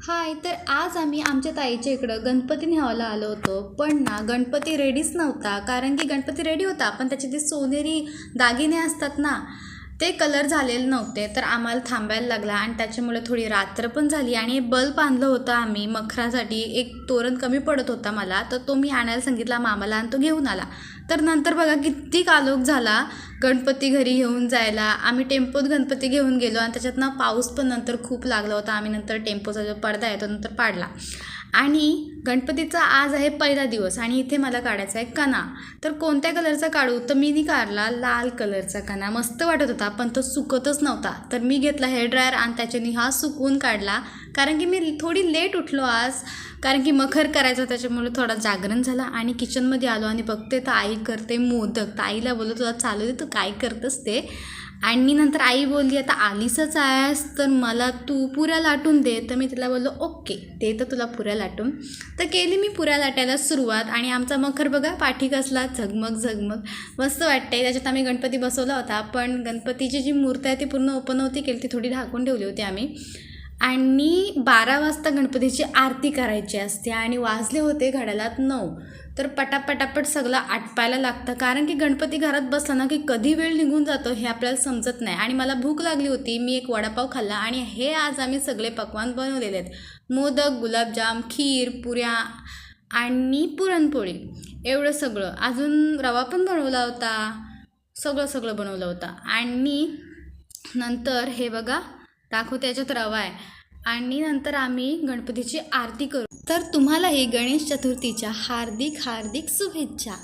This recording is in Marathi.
हाय, तर आज आम्ही आमच्या ताईच्या इकडं गणपती न्यायला आलो होतो. पण ना गणपती रेडीच नव्हता. कारण की गणपती रेडी होता पण त्याचे ते सोनेरी दागिने असतात ना, ते कलर झालेले नव्हते. तर आम्हाला थांबायला लागला आणि त्याच्यामुळे थोडी रात्र पण झाली. आणि बल्ब आणलं होतं आम्ही मखरासाठी. एक तोरण कमी पडत होता मला, तर तो मी आणायला सांगितला मामाला आणि तो घेऊन आला. तर नंतर बघा किती कालोख झाला गणपती घरी घेऊन जायला. आम्ही टेम्पोत गणपती घेऊन गेलो आणि त्याच्यातनं पाऊस पण नंतर खूप लागला होता. आम्ही नंतर टेम्पोचा जो पडदा आहे तो नंतर पाडला. आणि गणपतीचा आज आहे पहिला दिवस आणि इथे मला काढायचा आहे कणा. तर कोणत्या कलरचा काढू, तर मी काढला लाल कलरचा कणा. मस्त वाटत होता पण तो सुकतच नव्हता. तर मी घेतला हेअर ड्रायर आणि त्याच्याने हा सुकवून काढला. कारण की मी थोडी लेट उठलो आज, कारण की मखर करायचं, त्याच्यामुळे थोडा जागरण झाला. आणि किचनमध्ये आलो आणि बघते तर आई करते मोदक. तर आईला बोललो तुला चालू दे, तू काय करतस ते. आणि नंतर आई बोलली आता आलीसच आहेस तर मला तू पुऱ्या लाटून दे. तर मी तिला बोललो ओके दे तर तुला पुऱ्या लाटून. तर केली मी पुऱ्या लाटायला सुरुवात. आणि आमचा मखर बघा पाठी कसला झगमग झगमग मस्त वाटते. त्याच्यात आम्ही गणपती बसवला होता, पण गणपतीची जी मूर्ती आहे ती पूर्ण ओपन नव्हती केली, ती थोडी ढाकून ठेवली होती आम्ही. आणि 12 वाजता गणपतीची आरती करायची असते आणि वाजले होते घड्याळात 9. तर पटापटापट सगळं आटपायला लागतं, कारण की गणपती घरात बसला ना की कधी वेळ निघून जातो हे आपल्याला समजत नाही. आणि मला भूक लागली होती, मी एक वडापाव खाल्ला. आणि हे आज आम्ही सगळे पक्वान बनवलेले आहेत: मोदक, गुलाबजाम, खीर, पुऱ्या आणि पुरणपोळी. एवढं सगळं, अजून रवा पण बनवला होता. सगळं बनवलं होतं. आणि नंतर हे बघा दाखवते, याच्यात रवा आहे. आणि नंतर आम्ही गणपतीची आरती करू. तर तुम्हालाही गणेश चतुर्थीच्या हार्दिक हार्दिक शुभेच्छा.